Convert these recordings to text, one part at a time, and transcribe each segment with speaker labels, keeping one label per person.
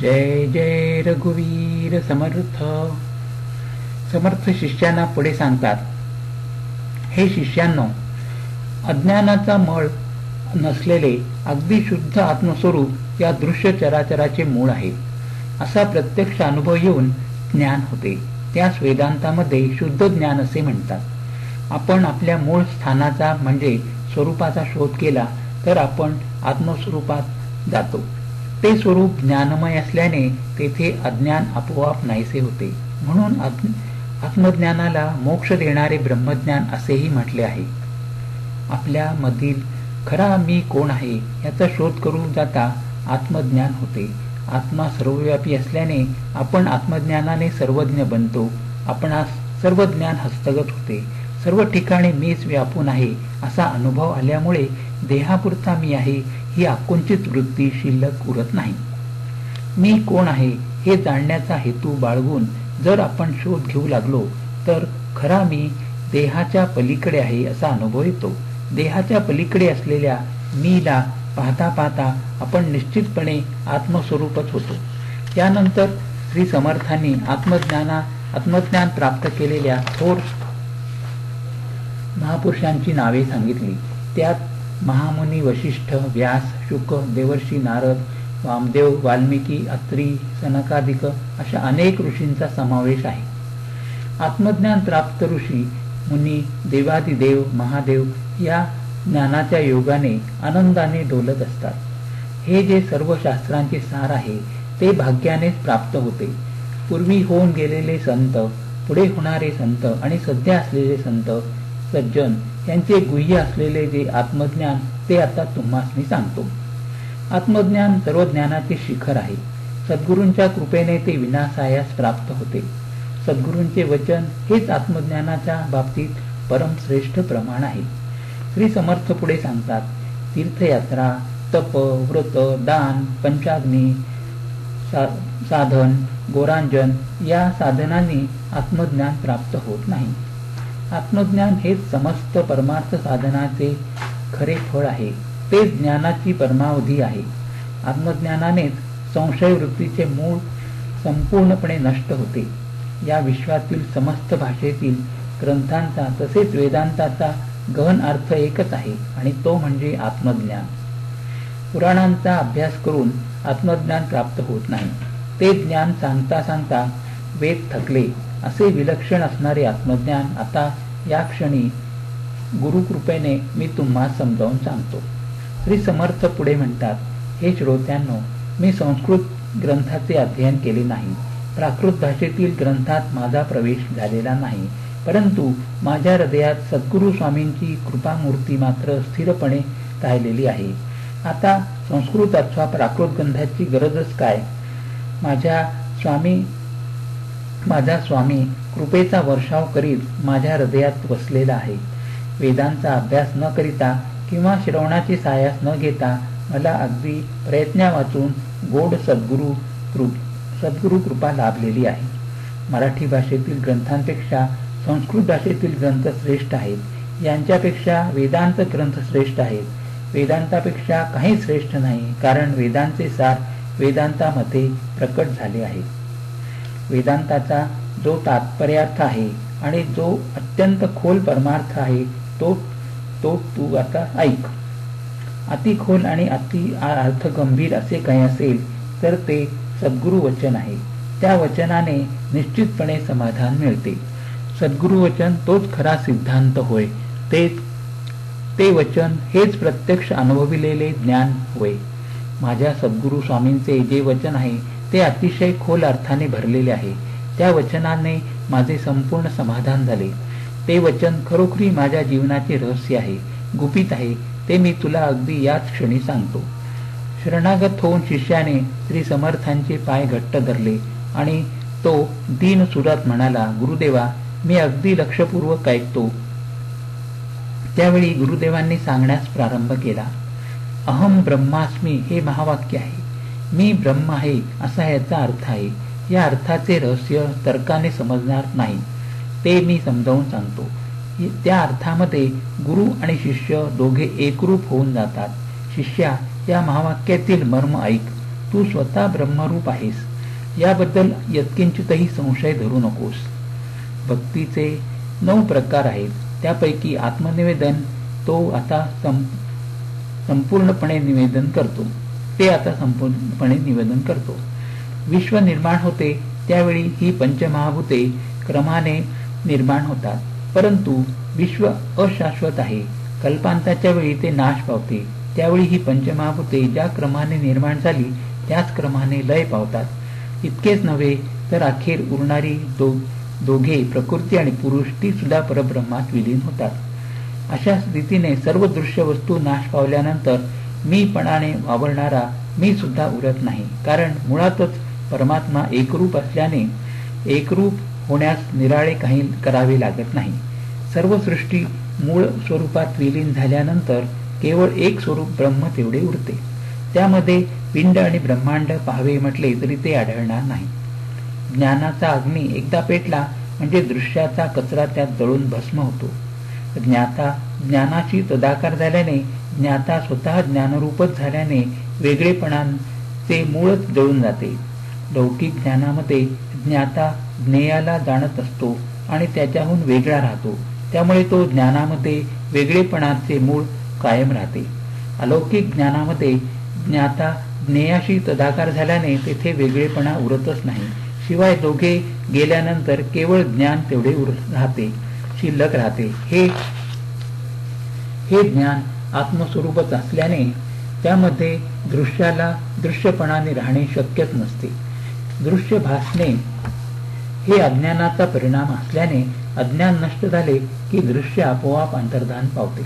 Speaker 1: जय जय रघुवीर समर्थ. समर्थ शिष्यांना पुढे सांगतात, हे शिष्यांनो, अज्ञानाचा मळ नसलेले अगदी शुद्ध आत्मस्वरूप या दृश्य चराचराचे मूळ आहे. असा प्रत्यक्ष अनुभव येऊन ज्ञान होते. त्यास वेदांतामध्ये शुद्ध ज्ञान असे म्हणतात. आपण आपल्या मूळ स्थानाचा म्हणजे स्वरूपाचा शोध केला तर आपण आत्मस्वरूपात जातो. ते स्वरूप ज्ञानमय असल्याने तेथे अज्ञान आपोआप नाहीसे होते. म्हणून आत्मज्ञानाला मोक्ष देणारे ब्रह्मज्ञान असेही म्हटले आहे. आपल्या मधील खरा मी कोण आहे याचा शोध करू जाता आत्मज्ञान होते. आत्मा सर्वव्यापी असल्याने आपण आत्मज्ञानाने सर्वज्ञ बनतो. आपणास सर्व ज्ञान हस्तगत होते. सर्व ठिकाणी मीच व्यापून आहे असा अनुभव आल्यामुळे देहापुरता मी आहे ही आकुंचित वृत्ती शिल्लक उरत नाही. मी कोण आहे हे जाणण्याचा हेतू बाळगून जर आपण शोध घेऊ लागलो तर खरा मी देहाच्या पलीकडे आहे असा अनुभव येतो. देहाच्या पलीकडे असलेल्या मीला पाहता पाहता आपण निश्चितपणे आत्मस्वरूपच होतो. त्यानंतर श्री समर्थांनी आत्मज्ञान प्राप्त केलेल्या थोर महापुरुषांची नावे सांगितली. त्यात महामुनी वशिष्ठ, व्यास, शुक, देवर्षी नारद, वामदेव, वाल्मिकी, अत्री, सनकादिक अशा अनेक ऋषींचा समावेश आहे. आत्मज्ञान प्राप्त ऋषी, मुनी, देवादिदेव, महादेव या ज्ञानाच्या योगाने आनंदाने डोलत असतात. हे जे सर्व शास्त्रांचे सार आहे ते भाग्यानेच प्राप्त होते. पूर्वी होऊन गेलेले संत, पुढे होणारे संत आणि सध्या असलेले संत सज्जन यांचे गुह्य असलेले जे आत्मज्ञान ते आता तुम्हास मी सांगतो. आत्मज्ञान सर्व ज्ञानाचे शिखर आहे. सद्गुरूंच्या कृपेने ते विनासायास प्राप्त होते. सद्गुरूंचे वचन हेच आत्मज्ञानाच्या बाबतीत परमश्रेष्ठ प्रमाण आहे. श्री समर्थ पुढे सांगतात, तीर्थयात्रा, तप, व्रत, दान, पंचाग्नी, साधन, गोरांजन या साधनांनी आत्मज्ञान प्राप्त होत नाही. आत्मज्ञान हेच समस्त परमार्थ साधनाचे खरे फळ आहे. ते ज्ञानाची परमावधी आहे. आत्मज्ञानानेच संशय वृत्तीचे मूळ संपूर्णपणे नष्ट होते. या विश्वातील समस्त भाषेतील ग्रंथांचा तसेच वेदांताचा गहन अर्थ एकच आहे आणि तो म्हणजे आत्मज्ञान. पुराणांचा अभ्यास करून आत्मज्ञान प्राप्त होत नाही. ते ज्ञान सांगता सांगता वेद थकले. असे विलक्षण असणारे आत्मज्ञान आता या क्षणी गुरुकृपेने मी तुम्हाला समजावून सांगतो. श्री समर्थ पुढे म्हणतात, हे श्रोत्यांनो, मी संस्कृत ग्रंथाचे अध्ययन केले नाही. प्राकृत भाषेतील ग्रंथात माझा प्रवेश झालेला नाही. परंतु माझ्या हृदयात सद्गुरू स्वामींची कृपामूर्ती मात्र स्थिरपणे राहिलेली आहे. आता संस्कृत अथवा प्राकृत ग्रंथाची गरजच काय? माझा स्वामी कृपेचा वर्षाव करीत माझ्या हृदयात वसलेला आहे. वेदांचा अभ्यास न करिता किंवा श्रवणाची सायास न घेता मला अगदी प्रयत्ना वाचून गोड सद्गुरु कृपा लाभलेली आहे. मराठी भाषेतील ग्रंथांपेक्षा संस्कृत भाषेतील ग्रंथ श्रेष्ठ आहेत. यांच्यापेक्षा वेदांत ग्रंथ श्रेष्ठ आहेत. वेदांतापेक्षा काही श्रेष्ठ नाही, कारण वेदांचे सार वेदांतामध्ये प्रकट झाले आहे. वेदांताचा जो तात्पर्यार्थ आहे आणि जो अत्यंत खोल परमार्थ आहे तो तू आता ऐक. अति खोल आणि अति अर्थ गंभीर असे काही असेल तर ते सद्गुरु वचन आहे. त्या वचनाने निश्चितपणे समाधान मिळते. सद्गुरु वचन तोच खरा सिद्धांत होय. ते वचन हेच प्रत्यक्ष अनुभविलेले ज्ञान होय. माझ्या सद्गुरू स्वामींचे जे वचन आहे ते अतिशय खोल अर्थाने भरलेले आहे. त्या वचनाने माझे संपूर्ण समाधान झाले. ते वचन खरोखरी माझ्या जीवनाचे रहस्य आहे, गुपित आहे. ते मी तुला अगदी याच क्षणी सांगतो. शरणागत होऊन शिष्याने श्री समर्थांचे पाय घट्ट धरले आणि तो दीन सुरात म्हणाला, गुरुदेवा, मी अगदी लक्षपूर्वक ऐकतो. त्यावेळी गुरुदेवांनी सांगण्यास प्रारंभ केला. अहम ब्रह्मास्मी हे महावाक्य आहे. मी ब्रह्म आहे असा याचा अर्थ आहे. या अर्थाचे रहस्य तर्काने समजणार नाही. ते मी समजावून सांगतो. त्या अर्थामध्ये गुरु आणि शिष्य दोघे एकरूप होऊन जातात. शिष्या, या महावाक्यातील मर्म ऐक. तू स्वतः ब्रह्मरूप आहेस, याबद्दल यत्किंचितही संशय धरू नकोस. भक्तीचे 9 प्रकार आहेत. त्यापैकी आत्मनिवेदन तो आता संपूर्णपणे निवेदन करतो. विश्व निर्माण होते त्यावेळी ही पंचमहाभूते क्रमाने निर्माण होतात, परंतु विश्व अशाश्वत आहे. कल्पांताच्या वेळी ते नाश पावते. त्यावेळी ही पंचमहाभूते ज्या क्रमाने निर्माण झाली त्याच क्रमाने लय पावतात. इतकेच नव्हे तर अखेर उरणारी दोघे प्रकृती आणि पुरुष ती सुद्धा परब्रह्मात विलीन होतात. अशा स्थितीने सर्व दृश्य वस्तू नाश पावल्यानंतर मीपणाने वावरणारा मी सुद्धा उरत नाही. कारण मुळातच परमात्मा एकरूप असल्याने एकरूप होण्यास निराळे काही करावे लागत नाही. सर्व सृष्टी मूळ स्वरूपात विलीन झाल्यानंतर केवळ एक स्वरूप ब्रह्म तेवढे उरते. त्यामध्ये पिंड आणि ब्रह्मांड पाहावे म्हटले तरी ते आढळणार नाही. ज्ञानाचा अग्नी एकदा पेटला म्हणजे दृश्याचा कचरा त्यात जळून भस्म होतो. ज्ञानाची तदाकार झाल्याने, ज्ञाता स्वतः ज्ञानरूपच झाल्याने वेगळेपणाचे मूळच जळून जाते. लौकिक ज्ञानामध्ये ज्ञाता ज्ञेयाला जाणत असतो आणि त्याच्याहून वेगळा राहतो. त्यामुळे तो ज्ञानामध्ये वेगळेपणाचे मूळ कायम राहते. अलौकिक ज्ञानामध्ये ज्ञाता ज्ञेयाशी तदाकार झाल्याने तेथे वेगळेपणा उरतच नाही. शिवाय दोघे गेल्यानंतर केवळ ज्ञान तेवढे शिल्लक राहते. हे ज्ञान आत्मस्वरूपच असल्याने त्यामध्ये दृश्याला दृश्यपणाने राहणे शक्यच नसते. दृश्य भासणे हे अज्ञानाचा परिणाम असल्याने अज्ञान नष्ट झाले की दृश्य आपोआप अंतर्धान पावते.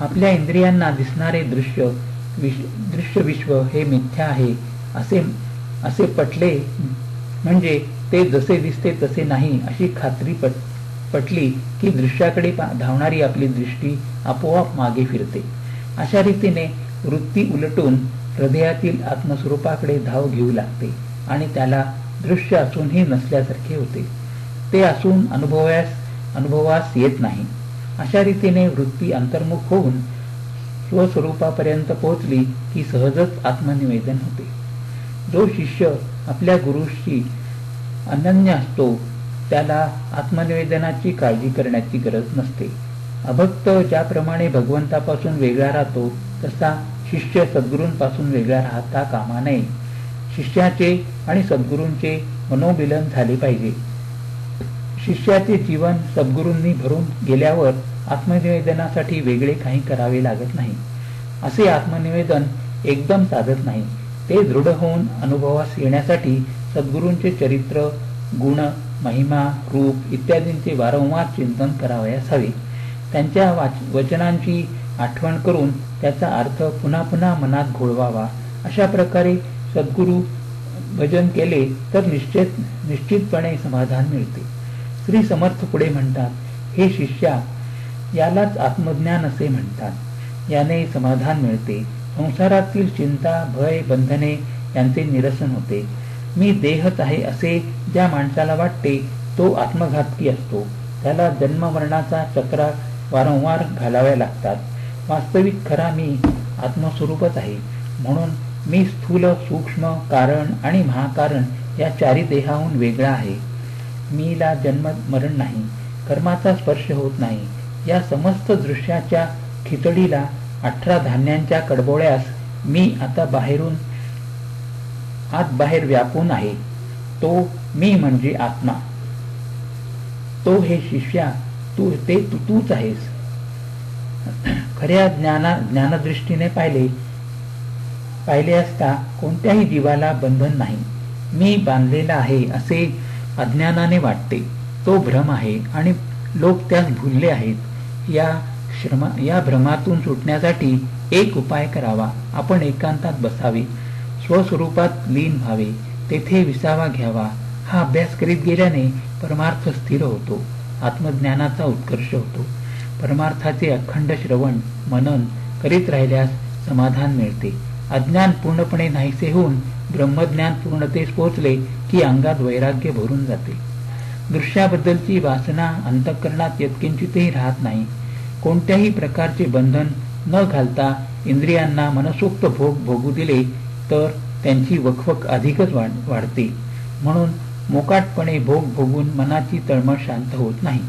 Speaker 1: आपल्या इंद्रियांना दिसणारे दृश्य विश्व हे मिथ्या आहे असे पटले म्हणजे ते जसे दिसते तसे नाही अशी खात्री पटली की दृश्याकडे धावणारी आपली दृष्टी आपोआप मागे फिरते. अशा रीतीने वृत्ती उलटून हृदयातील आत्मस्वरूपाकडे धाव घेऊ लागते आणि त्याला दृश्य असूनही नसल्यासारखे होते. ते असून अनुभवास येत नाही. अशा रीतीने वृत्ती अंतर्मुख होऊन स्वस्वरूपापर्यंत पोहोचली की सहजच आत्मनिवेदन होते. जो शिष्य आपल्या गुरुशी अनन्य असतो त्याला आत्मनिवेदनाची काळजी करण्याची गरज नसते. अभक्त ज्याप्रमाणे भगवंतापासून वेगळा राहतो तसा शिष्य सद्गुरूंपासून वेगळा राहता कामा नये. शिष्याचे आणि सद्गुरूंचे मनोमिलन झाले पाहिजे. शिष्याचे जीवन सद्गुरूंनी भरून गेल्यावर आत्मनिवेदनासाठी वेगळे काही करावे लागत नाही. असे आत्मनिवेदन एकदम साधत नाही. ते दृढ होऊन अनुभवास येण्यासाठी सद्गुरूंचे चरित्र, गुण, महिमा, रूप इत्यादींचे वारंवार चिंतन करावयास हवे. त्यांच्या वचनांची आठवण करून त्याचा अर्थ पुन्हा पुन्हा मनात घोळवावा. अशा प्रकारे सद्गुरू भजन केले तर निश्चितपणे समाधान मिळते. श्री समर्थ पुढे म्हणतात, हे शिष्या, यालाच आत्मज्ञान असे म्हणतात. याने समाधान मिळते. संसारातील चिंता, भय, बंधने यांचे निरसन होते. मी देहच आहे असे ज्या माणसाला वाटते तो आत्मघातकी असतो. त्याला जन्ममरणाचा चक्रा वारंवार घालाव्या लागतात. वास्तविक खरा मी आत्मस्वरूपच आहे. म्हणून मी स्थूल, सूक्ष्म, कारण आणि महाकारण या चारी देहाहून वेगळा आहे. मीला जन्म मरण नाही, कर्माचा स्पर्श होत नाही. या समस्त दृश्याच्या खिचडीला 18 धान्यांच्या कडबोळ्यास मी आता बाहेरून आत बाहेर व्यापून आहे. तो मी म्हणजे आत्मा. तो हे शिष्या तूच आहेस. खऱ्या ज्ञानदृष्टीने पाहिले असता कोणत्याही जीवाला बंधन नाही. मी बांधलेला आहे असे अज्ञानाने वाटते. तो भ्रम आहे आणि लोक त्यास भुलले आहेत. या भ्रमातून सुटण्यासाठी एक उपाय करावा. आपण एकांतात बसावे, स्वस्वरूपात लीन व्हावे, तेथे विसावा घ्यावा. हा अभ्यास करीत गेल्याने परमार्थ स्थिर होतो, आत्मज्ञानाचा उत्कर्ष होतो. परमार्थाचे अखंड श्रवण मनन करीत राहिल्यास समाधान मिळते. अज्ञान पूर्णपणे नाहीसे होऊन ब्रह्मज्ञान पूर्णतेस पोहोचले की अंगात वैराग्य भरून जाते. दृश्याबद्दलची वासना अंतःकरणात यत्किंचितही राहत नाही. कोणत्याही प्रकारचे बंधन न घालता इंद्रियांना मनसोक्त भोग भोगू दिले तर त्यांची वखवक अधिकच वाढते. म्हणून मोकाटपणे भोग भोगून मनाची तळमळ शांत होत नाही.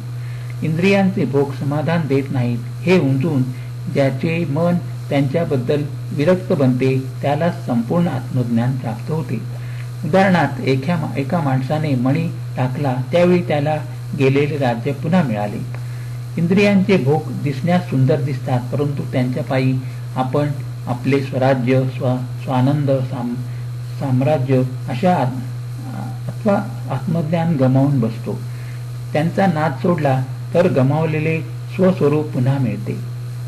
Speaker 1: इंद्रियांचे भोग समाधान देत नाहीत हे उमजून ज्याचे मन त्यांच्याबद्दल विरक्त बनते त्याला संपूर्ण आत्मज्ञान प्राप्त होते. उदाहरणार्थ एका माणसाने मणी टाकला त्यावेळी त्याला गेलेले राज्य पुन्हा मिळाले. इंद्रियांचे भोग दिसण्यास सुंदर दिसतात, परंतु त्यांच्या पायी आपण आपले स्वराज्य, स्वानंद, साम्राज्य अशा अथवा आत्मज्ञान गमावून बसतो. त्यांचा नाद सोडला तर गमावलेले स्वस्वरूप पुन्हा मिळते.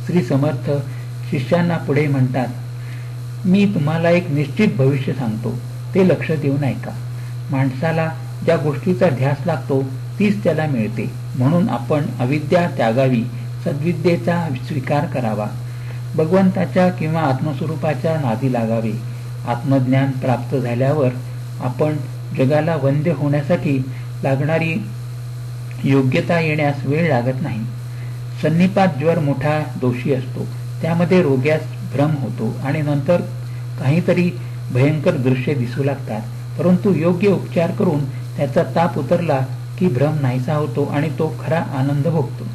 Speaker 1: श्री समर्थ शिष्यांना पुढे म्हणतात, मी तुम्हाला एक निश्चित भविष्य सांगतो, ते लक्ष देऊन ऐका. माणसाला ज्या गोष्टीचा ध्यास लागतो तीच त्याला मिळते. म्हणून आपण अविद्या त्यागावी, सद्विद्येचा स्वीकार करावा. भगवंताच्या किंवा आत्मस्वरूपाच्या नादी लागावे. आत्मज्ञान प्राप्त झाल्यावर आपण जगाला वंद्य होण्यासाठी लागणारी योग्यता येण्यास वेळ लागत नाही. सन्निपात ज्वर मोठा दोषी असतो. त्यामध्ये रोग्यास भ्रम होतो आणि नंतर काहीतरी भयंकर दृश्य दिसू लागतात. परंतु योग्य उपचार करून त्याचा ताप उतरला की भ्रम नाहीसा होतो आणि तो खरा आनंद भोगतो.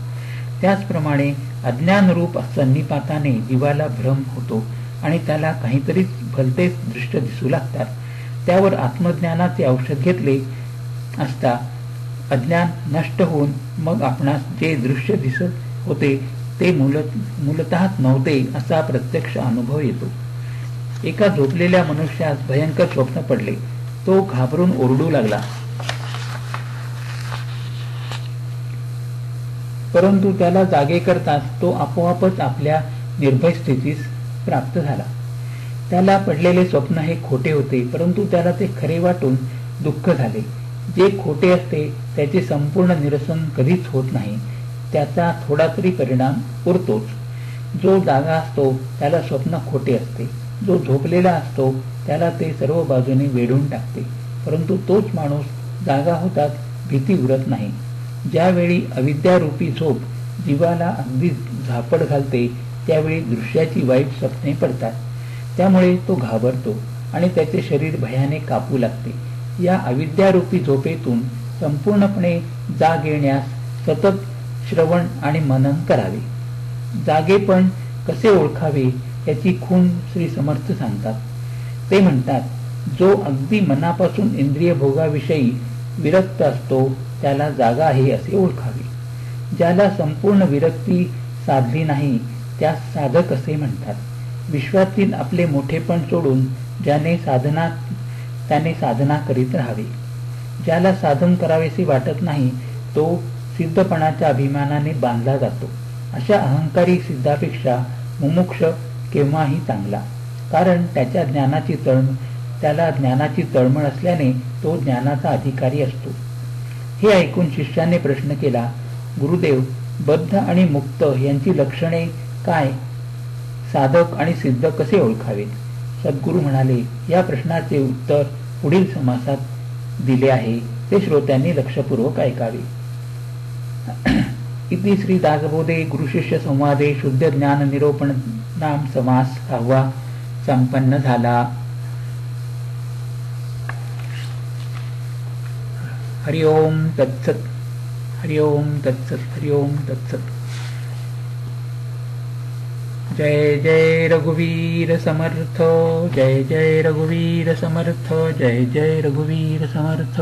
Speaker 1: त्याचप्रमाणे अज्ञानरूप सन्निपाताने जीवाला भ्रम होतो आणि त्याला काहीतरी भलतेच दृश्य दिसू लागतात. त्यावर आत्मज्ञानाचे औषध घेतले असता अज्ञान नष्ट होऊन मग आपणास जे दृश्य दिसत होते ते मूलतः नव्हते असा प्रत्यक्ष अनुभव येतो. एका झोपलेल्या मनुष्यास भयंकर स्वप्न पडले. तो घाबरून ओरडू लागला, परंतु त्याला जागे करताच तो आपोआपच आपल्या निर्भय स्थितीस प्राप्त झाला. त्याला पडलेले स्वप्न हे खोटे होते, परंतु त्याला ते खरे वाटून दुःख झाले. जे खोटे असते त्याचे संपूर्ण निरसन कधीच होत नाही. त्याचा थोडा तरी परिणाम उरतोच. जो जागा असतो त्याला स्वप्न खोटे असते. जो झोपलेला असतो त्याला ते सर्व बाजूने वेढून टाकते. परंतु तोच माणूस जागा होताच भीती उरत नाही. ज्यावेळी अविद्यारूपी झोप जीवाला अगदी झापड घालते त्यावेळी दृश्याची वाईट स्वप्ने पडतात. त्यामुळे तो घाबरतो आणि त्याचे शरीर भयाने कापू लागते. या अविद्यारूपी झोपेतून संपूर्णपणे जाग येण्यास सतत श्रवण आणि मनन करावे. जागेपण कसे ओळखावे याची खूण श्री समर्थ सांगतात. ते म्हणतात, जो अगदी मनापासून इंद्रिय भोगाविषयी विरक्त असतो त्याला जागा आहे असे ओळखावे. ज्याला संपूर्ण विरक्ती साधली नाही त्यास साधक असे म्हणतात. विश्वातील आपले मोठेपण सोडून त्याने साधना करीत राहावे. ज्याला साधन करावेसे वाटत नाही तो सिद्धपणाच्या अभिमानाने बांधला जातो. अशा अहंकारी सिद्धापेक्षा मुमुक्ष केव्हाही चांगला, कारण त्याला ज्ञानाची तळमळ असल्याने तो ज्ञानाचा अधिकारी असतो. हे ऐकून शिष्याने प्रश्न केला, गुरुदेव, बद्ध आणि मुक्त यांची लक्षणे काय? साधक आणि सिद्ध कसे ओळखावेत? सद्गुरू म्हणाले, या प्रश्नाचे उत्तर पुढील समासात दिले आहे, ते श्रोत्यांनी लक्षपूर्वक ऐकावे. इति श्री दासबोधे गुरुशिष्य संवादे शुद्ध ज्ञान निरूपण नाम समास 6वा संपन्न झाला. हरि ओम तत्सत. हरि ओम तत्सत. हरि ओम तत्सत. जय जय रघुवीर समर्थ. जय जय रघुवीर समर्थ. जय जय रघुवीर समर्थ.